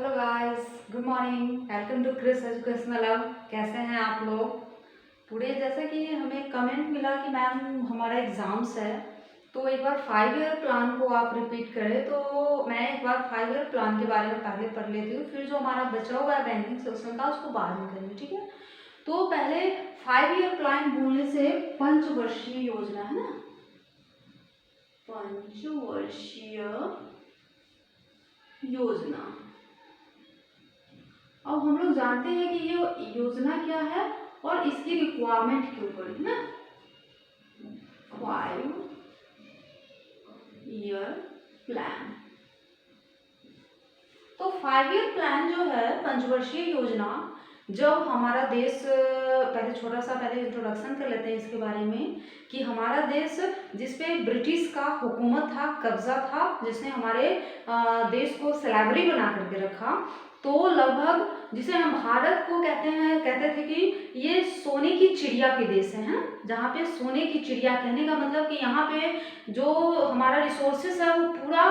Hello guys, good morning. Welcome to Chris educational hub. कैसे हैं आप लोग? टुडे जैसे कि हमें कमेंट मिला कि मैम हमारा एग्ज़ाम्स है, तो एक बार 5 ईयर प्लान को आप रिपीट करें। तो मैं एक बार 5 ईयर प्लान के बारे में पहले पढ़ लेती हूँ, फिर जो हमारा बचा हुआ है बैंकिंग सेक्शन का उसको बाद में करेंगे, ठीक है? तो पहले 5 ईयर प्लान बोलने से पंचवर्षीय योजना है ना, पंचवर्षीय योजना। अब हम लोग जानते हैं कि ये योजना क्या है और इसकी रिक्वायरमेंट क्यों पड़ी है ना। 5 ईयर प्लान। तो 5 ईयर प्लान जो है पंचवर्षीय योजना, जब हमारा देश पहले इंट्रोडक्शन कर लेते हैं इसके बारे में कि हमारा देश जिसपे ब्रिटिश का हुकूमत था, कब्जा था, जिसने हमारे देश को स्लेवरी बना करके रखा। तो लगभग जिसे हम भारत को कहते थे कि ये सोने की चिड़िया के देश है, जहाँ पे सोने की चिड़िया, कहने का मतलब कि यहाँ पे जो हमारा रिसोर्सेस है वो पूरा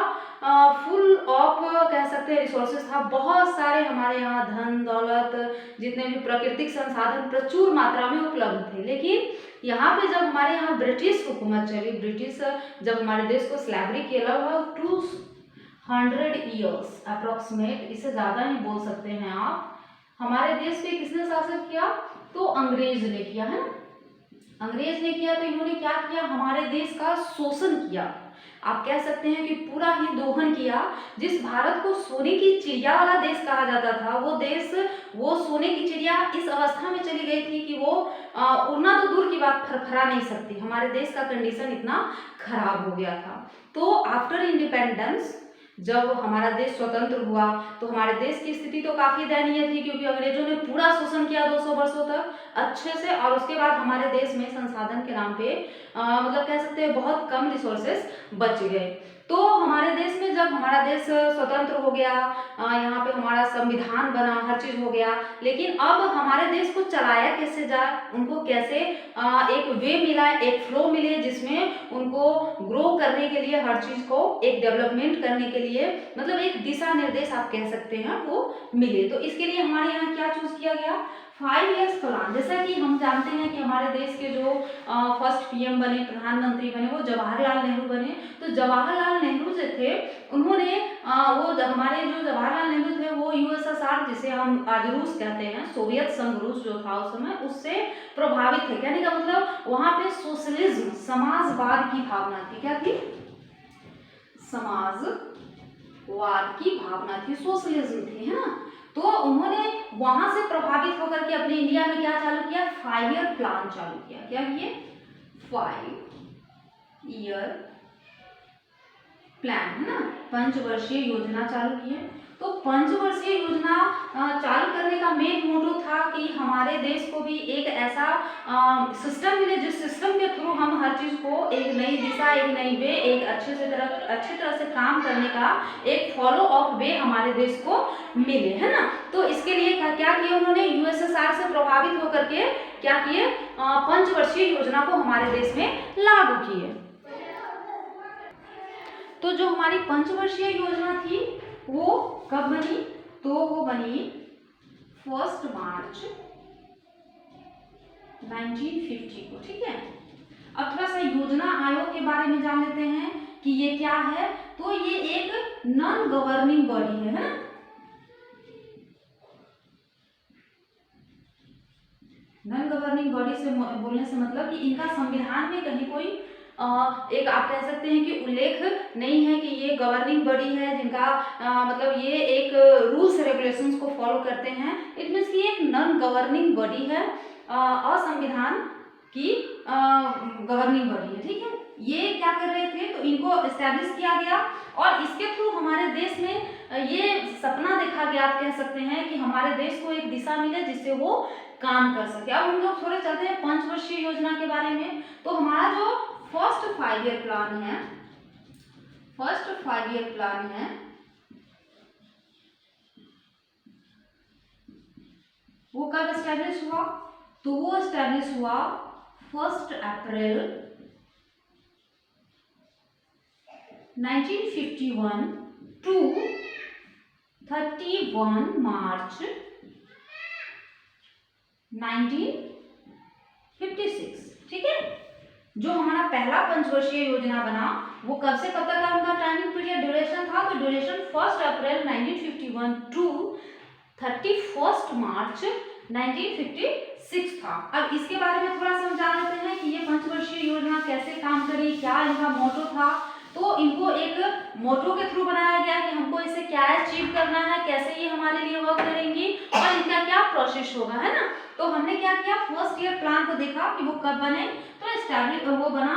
फुल ऑफ कह सकते हैं रिसोर्सेस था। बहुत सारे हमारे यहाँ धन दौलत, जितने भी प्राकृतिक संसाधन प्रचुर मात्रा में उपलब्ध थे। लेकिन यहाँ पे जब हमारे यहाँ ब्रिटिश हुकूमत चली, ब्रिटिश जब हमारे देश को स्लेवरी किया हुआ 200 ईयर्स अप्रोक्सीमेट, इससे ज़्यादा ही बोल सकते हैं आप, हमारे देश पे किसने शासन किया? तो अंग्रेज ने किया है। अंग्रेज ने किया तो इन्होंने क्या किया? हमारे देश का शोषण किया। आप कह सकते हैं कि पूरा ही दोहन किया। जिस भारत को सोने की चिड़िया वाला देश कहा जाता था, वो देश, वो सोने की चिड़िया इस अवस्था में चली गई थी कि वो उड़ना तो दूर की बात, फरफरा नहीं सकती। हमारे देश का कंडीशन इतना खराब हो गया था। तो आफ्टर इंडिपेंडेंस, जब हमारा देश स्वतंत्र हुआ, तो हमारे देश की स्थिति तो काफ़ी दयनीय थी, क्योंकि अंग्रेजों ने पूरा शोषण किया 200 वर्षों तक अच्छे से। और उसके बाद हमारे देश में संसाधन के नाम पे मतलब कह सकते हैं बहुत कम रिसोर्सेस बच गए। तो हमारे देश में जब हमारा देश स्वतंत्र हो गया, यहाँ पे हमारा संविधान बना, हर चीज़ हो गया, लेकिन अब हमारे देश को चलाया कैसे जाए, उनको कैसे एक वे मिला, एक फ्लो मिले जिसमें उनको ग्रो करने के लिए, हर चीज़ को एक डेवलपमेंट करने के लिए, मतलब एक दिशा निर्देश आप कह सकते हैं वो मिले। तो इसके लिए हमारे यहाँ क्या चूज किया गया? 5 ईयर्स प्लान। जैसा कि हम जानते हैं कि हमारे देश के जो फर्स्ट पीएम बने, प्रधानमंत्री बने, वो जवाहरलाल नेहरू बने। तो जवाहरलाल नेहरू जो थे, उन्होंने हमारे जो जवाहरलाल नेहरू थे वो यूएसएसआर, जिसे हम आज रूस कहते हैं, सोवियत संघ रूस जो था उस समय, उससे प्रभावित थे। कहने का मतलब वहां पे सोशलिज्म, समाजवाद की भावना थी। क्या थी? समाजवाद की भावना थी, सोशलिज्म थी, है ना। तो उन्होंने वहां से प्रभावित होकर के अपने इंडिया में क्या चालू किया? 5 ईयर प्लान चालू किया। क्या किए? 5 ईयर प्लान, है ना, पंचवर्षीय योजना चालू किए। तो पंचवर्षीय योजना चालू करने का मेन मोटो था कि हमारे देश को भी एक ऐसा सिस्टम मिले, जिस सिस्टम के थ्रू हम हर चीज को एक नई दिशा, एक नई वे, एक अच्छी तरह से काम करने का एक फॉलो अप वे हमारे देश को मिले, है ना। तो इसके लिए क्या किया उन्होंने? यूएसएसआर से प्रभावित होकर के क्या किए? पंचवर्षीय योजना को हमारे देश में लागू किए। तो जो हमारी पंचवर्षीय योजना थी वो कब बनी? तो वो बनी 1 मार्च 1950 को, ठीक है। अब थोड़ा सा योजना आयोग के बारे में जान लेते हैं कि ये क्या है। तो ये एक नॉन गवर्निंग बॉडी है ना। नॉन गवर्निंग बॉडी से बोलने से मतलब कि इनका संविधान में कहीं कोई एक आप कह सकते हैं कि उल्लेख नहीं है कि ये गवर्निंग बॉडी है, जिनका मतलब ये एक रूल्स रेगुलेशंस को फॉलो करते हैं। इट मीन्स कि एक नॉन गवर्निंग बॉडी है, असंविधान की गवर्निंग बॉडी है, ठीक है। ये क्या कर रहे थे? तो इनको एस्टैब्लिश किया गया और इसके थ्रू हमारे देश में ये सपना देखा गया, आप कह सकते हैं कि हमारे देश को एक दिशा मिले जिससे वो काम कर सके। अब हम लोग थोड़े चलते हैं पंचवर्षीय योजना के बारे में। तो हमारा जो फर्स्ट 5 ईयर प्लान है, फर्स्ट 5 ईयर प्लान है, वो कब एस्टैब्लिश हुआ? तो वो एस्टैब्लिश हुआ 1 अप्रैल 1951 टू 31 मार्च 1956, ठीक है। जो हमारा पहला पंचवर्षीय योजना बना वो कब से कब तक का उनका टाइमिंग पीरियड ड्यूरेशन था, तो ड्यूरेशन 1 अप्रैल 1951 टू 31 मार्च 1956 था। अब इसके बारे में थोड़ा समझा लेते हैं कि ये पंचवर्षीय योजना कैसे काम करी, क्या इनका मोटो था। तो इनको एक मोटो के थ्रू बनाया गया कि हमको इसे क्या अचीव करना है, कैसे ये हमारे लिए वर्क करेंगी और इनका क्या प्रोसेस होगा, है ना। तो हमने क्या किया, फर्स्ट ईयर प्लान को देखा कि वो कब बने, तो एस्टैब्लिश वो बना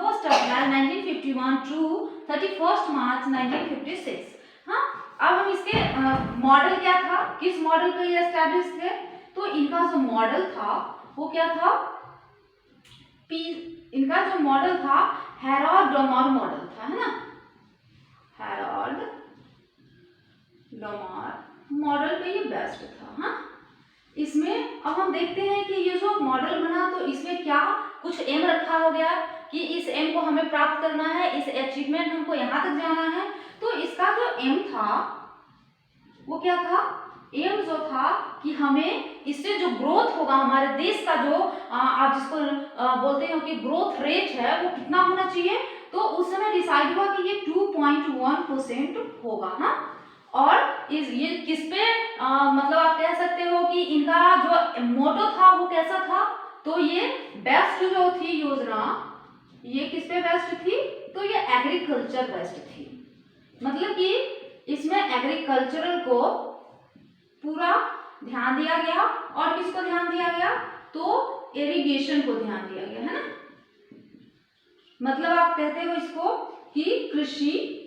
1 अप्रैल 1951 टू 31 मार्च 1956। हाँ, अब हम इसके मॉडल क्या था, किस मॉडल पे ये एस्टैब्लिश थे, तो इनका जो मॉडल था वो क्या था, इनका जो मॉडल था हेरोल्ड डोमर मॉडल था, है ना। हेरोल्ड डोमर मॉडल पे ये बेस्ट था। हाँ, इसमें अब हम देखते हैं कि ये जो मॉडल बना तो इसमें क्या कुछ एम रखा हो गया कि इस एम को हमें प्राप्त करना है, इस अचीवमेंट हमको यहाँ तक जाना है। तो इसका जो एम था वो क्या था, एम जो था कि हमें इससे जो ग्रोथ होगा हमारे देश का, जो आप जिसको बोलते हो कि ग्रोथ रेट है वो कितना होना चाहिए, तो उस समय डिसाइड हुआ कि ये 2.1% होगा। हाँ, और ये किस पे मतलब आप कह सकते हो कि इनका जो मोटो था वो कैसा था, तो ये बेस्ट जो थी योजना, ये किस पे बेस्ट थी, तो ये एग्रीकल्चर बेस्ट थी। मतलब कि इसमें एग्रीकल्चरल को पूरा ध्यान दिया गया और किसको ध्यान दिया गया, तो इरिगेशन को ध्यान दिया गया, है ना। मतलब आप कहते हो इसको कि कृषि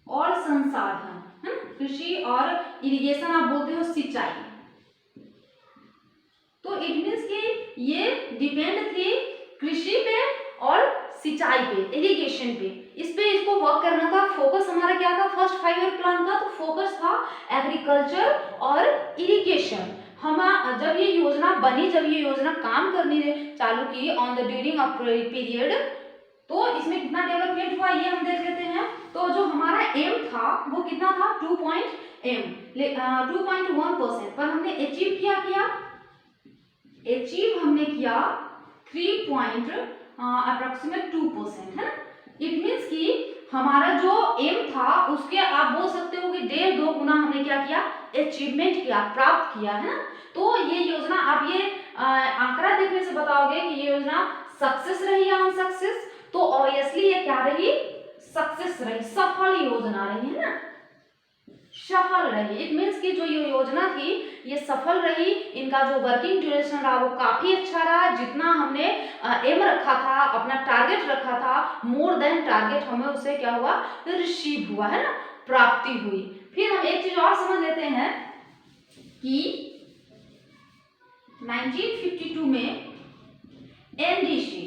और संसाधन, है ना, कृषि और इरिगेशन आप बोलते हो सिंचाई। तो इट मीन्स कि ये डिपेंड थी कृषि पे और सिंचाई पे, इरिगेशन पे, इस पे इसको वर्क करना था। फोकस हमारा क्या था फर्स्ट 5 ईयर प्लान का, तो फोकस था एग्रीकल्चर और इरिगेशन। हम जब ये योजना बनी, जब ये योजना काम करनी चालू की on the during of period, तो इसमें कितना डेवलपमेंट हुआ ये हम देख लेते हैं। तो जो हमारा एम था वो कितना था 2.1%, पर हमने अचीव अचीव हमने किया 3.2%, है ना। इट मीन्स कि हमारा जो एम था उसके आप बोल सकते हो कि 1.5-2 गुना हमने क्या किया, अचीवमेंट किया, प्राप्त किया, है ना। तो ये योजना आप ये आंकड़ा देखने से बताओगे कि ये योजना सक्सेस रही या अनसक्सेस, तो ऑब्वियसली ये क्या रही, सक्सेस रही, सफल योजना रही, है ना, सफल रही। इट मीन्स कि जो ये योजना थी ये सफल रही, इनका जो वर्किंग ड्यूरेशन रहा वो काफी अच्छा रहा। जितना हमने एम रखा था, अपना टारगेट रखा था, मोर देन टारगेट हमें उसे क्या हुआ, रिसीव हुआ, है ना, प्राप्ति हुई। फिर हम एक चीज और समझ लेते हैं कि 1952 में एनडीसी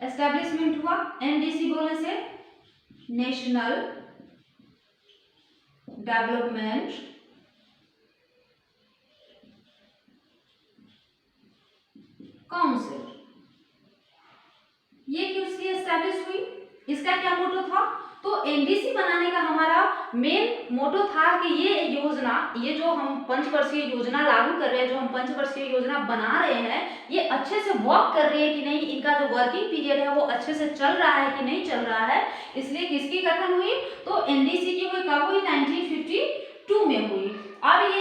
एस्टेब्लिशमेंट हुआ। एनडीसी बोलने से नेशनल डेवलपमेंट काउंसिल, ये किसकी एस्टैब्लिश हुई, इसका क्या मोटो था, तो एनडीसी बनाने का हमारा मेन मोटो था कि ये योजना, ये जो हम पंचवर्षीय योजना लागू कर रहे हैं, जो हम पंचवर्षीय योजना बना रहे हैं, ये अच्छे से वर्क कर रही है कि नहीं, इनका जो वर्किंग पीरियड है वो अच्छे से चल रहा है कि नहीं चल रहा है। इसलिए किसकी गठन हुई, तो एनडीसी की हुई, कब हुई, 1952 में हुई। अब ये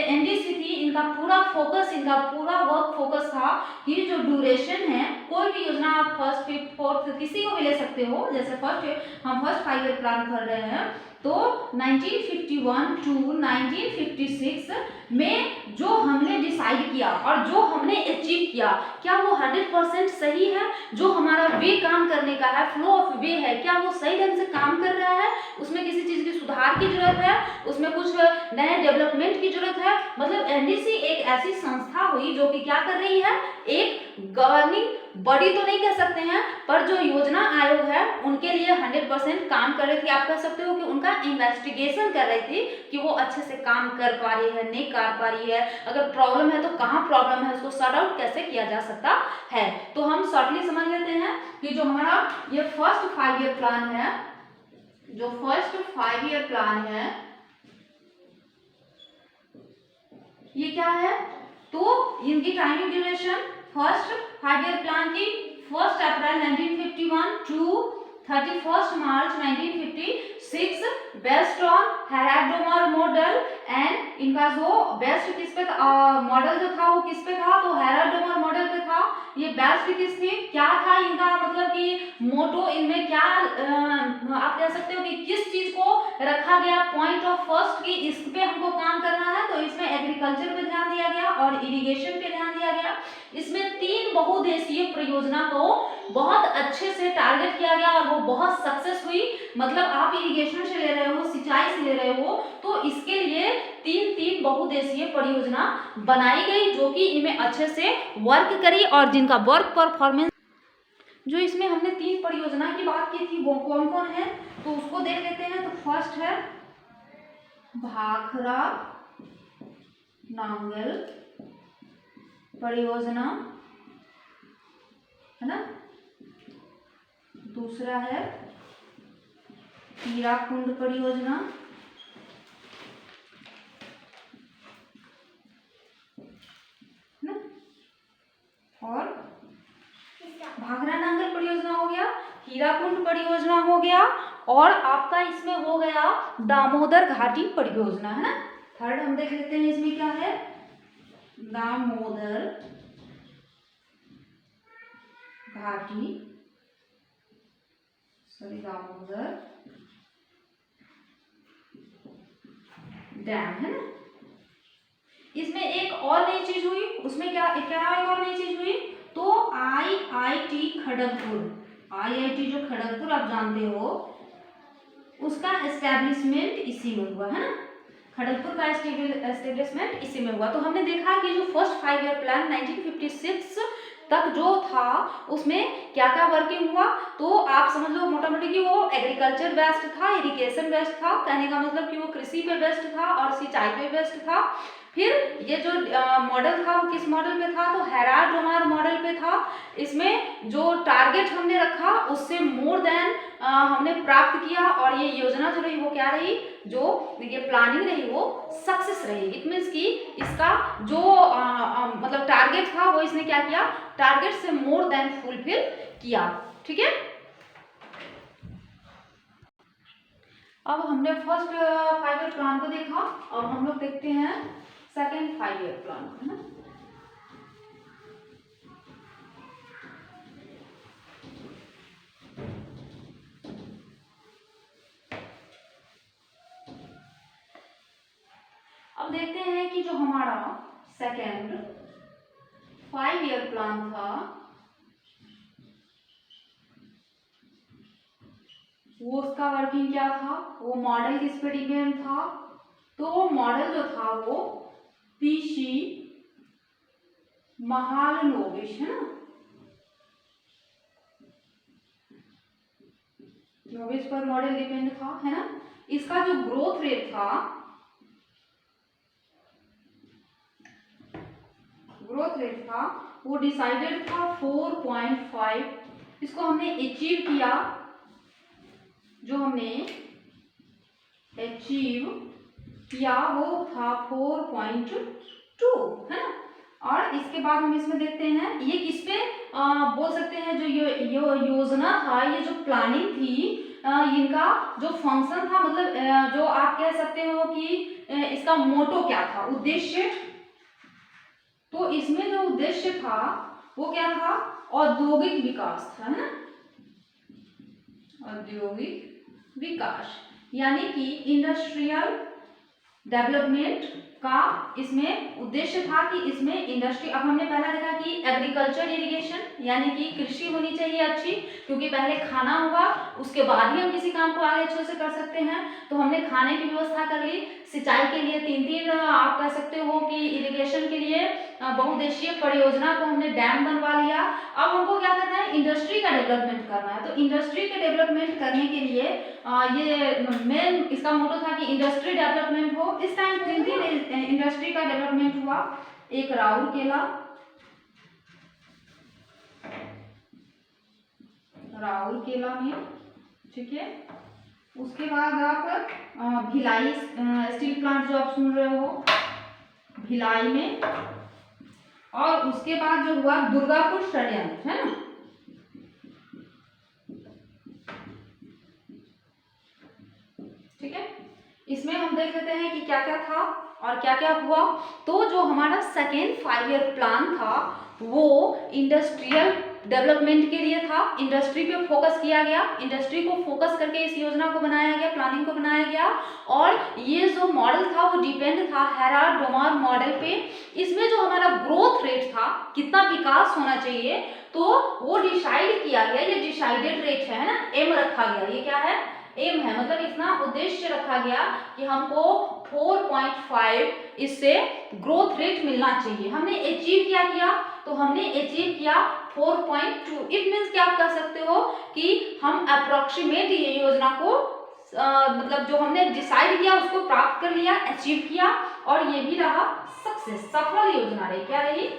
एनडीसी थी, इनका पूरा फोकस, इनका पूरा वर्क फोकस था कि जो ड्यूरेशन है, कोई भी योजना आप फर्स्ट, फिफ्थ, फोर्थ किसी को भी ले सकते हो, जैसे हम फर्स्ट 5 ईयर प्लान कर रहे हैं, तो 1951 टू 1956 में जो हमने डिसाइड किया और जो हमने अचीव किया, क्या वो 100% सही है, जो हमारा वे काम करने का है, फ्लो ऑफ वे है, क्या वो सही ढंग से काम कर रहा है, उसमें किसी चीज की सुधार की जरूरत है, उसमें कुछ नए डेवलपमेंट की जरूरत है। मतलब एनडीसी एक ऐसी संस्था हुई जो कि क्या कर रही है, एक गवर्निंग बॉडी तो नहीं कह सकते हैं, पर जो योजना आयोग है उनके लिए 100% काम कर रही थी। आप कह सकते हो कि उनका इन्वेस्टिगेशन कर रही थी कि वो अच्छे से काम कर पा रही है, नहीं कर पा रही है, अगर प्रॉब्लम है तो कहाँ प्रॉब्लम है, उसको सॉर्ट आउट कैसे किया जा सकता है। तो हम शॉर्टली समझ लेते हैं कि जो हमारा ये फर्स्ट 5 ईयर प्लान है, जो फर्स्ट 5 ईयर प्लान है ये क्या है, तो इनकी timing duration first 5 year plan की 1 April 1951 to 31 March 1956 based on Harrod Domar model. And इनका जो बेस्ट किस पे मॉडल जो था वो किस पे था, तो हेराडोमर मॉडल पे था। ये बेस्ट किस थी, क्या था इनका मतलब कि मोटो, इनमें क्या आप कह सकते हो कि किस चीज को रखा गया पॉइंट ऑफ फर्स्ट की इस पे हमको काम करना है, तो इसमें एग्रीकल्चर पे ध्यान दिया गया और इरिगेशन पे ध्यान दिया गया। इसमें 3 बहुउद्देशीय परियोजना को बहुत अच्छे से टारगेट किया गया और वो बहुत सक्सेस हुई। मतलब आप इरिगेशन से ले रहे हो, सिंचाई से ले रहे हो, तो इसके लिए 3 बहुउद्देशीय परियोजना बनाई गई जो कि इनमें अच्छे से वर्क करी और जिनका वर्क परफॉर्मेंस, जो इसमें हमने 3 परियोजना की बात की थी वो कौन कौन है, तो उसको देख लेते हैं। तो फर्स्ट है भाखड़ा नांगल परियोजना, है ना। दूसरा है हीराकुंड परियोजना, है ना। और भाखड़ा नांगल परियोजना हो गया, हीराकुंड परियोजना हो गया, और आपका इसमें हो गया दामोदर घाटी परियोजना, है ना। थर्ड हम देख लेते हैं इसमें क्या है, दामोदर घाटी, दामोदर डैम, है ना। इसमें एक और नई चीज हुई, उसमें क्या क्या एक और नई चीज हुई, तो आईआईटी खड़गपुर, आईआईटी जो खड़गपुर आप जानते हो उसका एस्टेब्लिशमेंट इसी में हुआ, है ना। खड़गपुर का एस्टेब्लिशमेंट इसी में हुआ। तो हमने देखा कि जो फर्स्ट 5 ईयर प्लान 1956 तक जो था उसमें क्या क्या वर्किंग हुआ, तो आप समझ लो मोटा मोटी कि वो एग्रीकल्चर बेस्ड था, इरिगेशन बेस्ड था, कहने का मतलब कि वो कृषि पे बेस्ड था और सिंचाई पे बेस्ड था। फिर ये जो मॉडल था वो किस मॉडल पे था, तो हेराडोमर मॉडल पे था। इसमें जो टारगेट हमने रखा उससे मोर देन हमने प्राप्त किया, और ये योजना जो रही वो क्या रही, जो ये प्लानिंग रही वो सक्सेस रही। इट मीन्स कि इसका जो मतलब टारगेट था वो इसने क्या किया, टारगेट से मोर देन फुलफिल किया। ठीक है, अब हमने फर्स्ट 5 ईयर प्लान को देखा, अब हम लोग देखते हैं सेकेंड 5 ईयर प्लान को, है ना। अब देखते हैं कि जो हमारा सेकेंड 5 ईयर प्लान था वो उसका वर्किंग क्या था, वो मॉडल किस पे डिपेंड था, तो वो मॉडल जो था वो पीसी महालनोबिस, है ना, नोबिस पर मॉडल डिपेंड था, है ना। इसका जो ग्रोथ रेट था, वो डिसाइडेड था 4.5। इसको हमने अचीव किया, जो हमने अचीव किया वो था 4.2, है ना। और इसके बाद हम इसमें देखते हैं ये किस पे बोल सकते हैं, जो ये योजना था, ये जो प्लानिंग थी, इनका जो फंक्शन था, मतलब जो आप कह सकते हो कि इसका मोटो क्या था, उद्देश्य। तो इसमें जो उद्देश्य था वो क्या था, औद्योगिक विकास था, है ना, औद्योगिक विकास, यानी कि इंडस्ट्रियल डेवलपमेंट का इसमें उद्देश्य था कि इसमें इंडस्ट्री, अब हमने पहला देखा कि एग्रीकल्चर इरिगेशन यानी कि कृषि होनी चाहिए अच्छी, क्योंकि पहले खाना होगा उसके बाद ही हम किसी काम को आगे अच्छे से कर सकते हैं। तो हमने खाने की व्यवस्था कर ली, सिंचाई के लिए 3 आप कह सकते हो कि इरिगेशन के लिए बहुउद्देशीय परियोजना को हमने डैम बनवा लिया। अब हमको क्या करना है, इंडस्ट्री का डेवलपमेंट करना है। तो इंडस्ट्री के डेवलपमेंट करने के लिए ये मेन इसका मोटो था कि इंडस्ट्री डेवलपमेंट हो। इस टाइम 3 इंडस्ट्री का डेवलपमेंट हुआ, एक राउरकेला, में, ठीक है, उसके बाद आप भिलाई स्टील प्लांट जो आप सुन रहे हो भिलाई में, और उसके बाद जो हुआ दुर्गापुर षड्यंत्र, है ना। ठीक है, इसमें हम देख लेते हैं कि क्या क्या था और क्या क्या हुआ। तो जो हमारा सेकेंड 5 ईयर प्लान था वो इंडस्ट्रियल डेवलपमेंट के लिए था। इंडस्ट्री पे फोकस किया गया, इंडस्ट्री को फोकस करके इस योजना को बनाया गया, प्लानिंग को बनाया गया। और ये जो मॉडल था वो डिपेंड था हेराल्ड डोमार मॉडल पे। इसमें जो हमारा ग्रोथ रेट था, कितना विकास होना चाहिए, तो वो डिसाइड किया गया। ये डिसाइडेड रेट है ना, एम रखा गया। ये क्या है, एम है, मतलब इतना उद्देश्य रखा गया कि हमको 4.5 इससे ग्रोथ रेट मिलना चाहिए। हमने अचीव क्या किया, तो हमने अचीव किया 4.2। इट मीन्स कि आप कह सकते हो कि हम अप्रोक्सीमेट ये योजना को मतलब जो हमने डिसाइड किया उसको प्राप्त कर लिया, अचीव किया, और ये भी रहा सक्सेस, सफल योजना रही। क्या रही,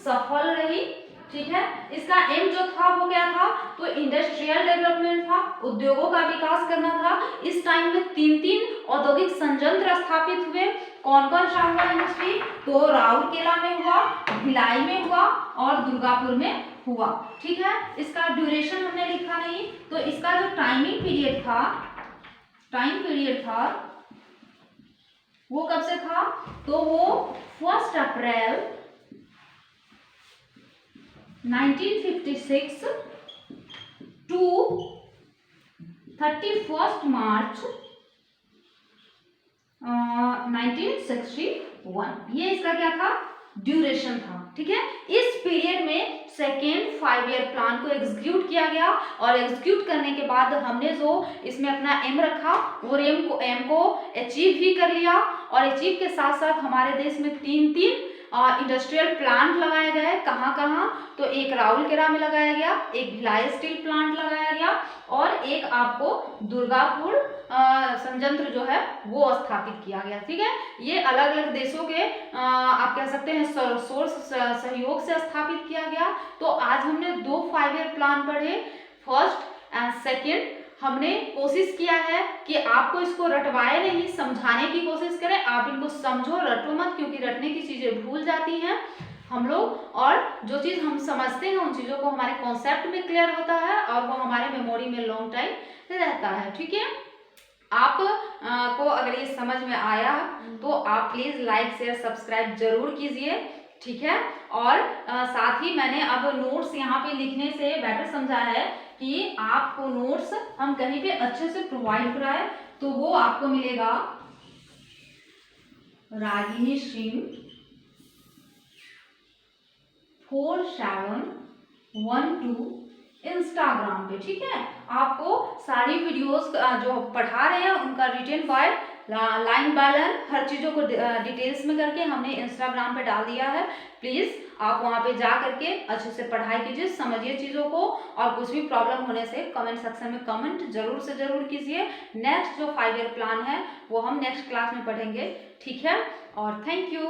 सफल रही। ठीक है, इसका एम जो था वो क्या था, तो इंडस्ट्रियल डेवलपमेंट था, उद्योगों का विकास करना था। इस टाइम में 3 औद्योगिक संयंत्र स्थापित हुए। कौन कौन सा हुआ इंडस्ट्री, तो राउरकेला में हुआ, भिलाई में हुआ और दुर्गापुर में हुआ। ठीक है, इसका ड्यूरेशन हमने लिखा नहीं, तो इसका जो टाइमिंग पीरियड था वो कब से था, तो वो 1 अप्रैल 1956 टू 31 मार्च 1961। ये इसका क्या था, ड्यूरेशन था। ठीक है, इस पीरियड में सेकेंड 5 ईयर प्लान को एग्जीक्यूट किया गया, और एग्जीक्यूट करने के बाद हमने जो इसमें अपना एम रखा वो एम को अचीव भी कर लिया। और अचीव के साथ साथ हमारे देश में 3 इंडस्ट्रियल प्लांट लगाए गए। कहाँ कहाँ, तो एक राउरकेला में लगाया गया, एक भिलाई स्टील प्लांट लगाया गया, और एक आपको दुर्गापुर संयंत्र जो है वो स्थापित किया गया। ठीक है, ये अलग अलग देशों के आप कह सकते हैं सोर्स सहयोग से स्थापित किया गया। तो आज हमने 2 5 ईयर प्लान पढ़े, फर्स्ट एंड सेकेंड। हमने कोशिश किया है कि आपको इसको रटवाए नहीं, समझाने की कोशिश करें। आप इनको समझो, रटो मत, क्योंकि रटने की चीजें भूल जाती हैं हम लोग, और जो चीज हम समझते हैं उन चीजों को हमारे कॉन्सेप्ट में क्लियर होता है और वो हमारे मेमोरी में लॉन्ग टाइम रहता है। ठीक है, आप को अगर ये समझ में आया तो आप प्लीज लाइक शेयर सब्सक्राइब जरूर कीजिए। ठीक है, और साथ ही मैंने अब नोट्स यहाँ पे लिखने से बेटर समझा है कि आपको नोट्स हम कहीं पे अच्छे से प्रोवाइड कराए, तो वो आपको मिलेगा रागिनी सिंह 4712 इंस्टाग्राम पे। ठीक है, आपको सारी वीडियोस जो पढ़ा रहे हैं उनका written by line by line हर चीज़ों को डिटेल्स में करके हमने इंस्टाग्राम पे डाल दिया है। प्लीज़ आप वहाँ पे जा करके अच्छे से पढ़ाई कीजिए, समझिए चीज़ों को, और कुछ भी प्रॉब्लम होने से कमेंट सेक्शन में कमेंट जरूर से जरूर कीजिए। नेक्स्ट जो 5 ईयर प्लान है वो हम नेक्स्ट क्लास में पढ़ेंगे। ठीक है, और थैंक यू।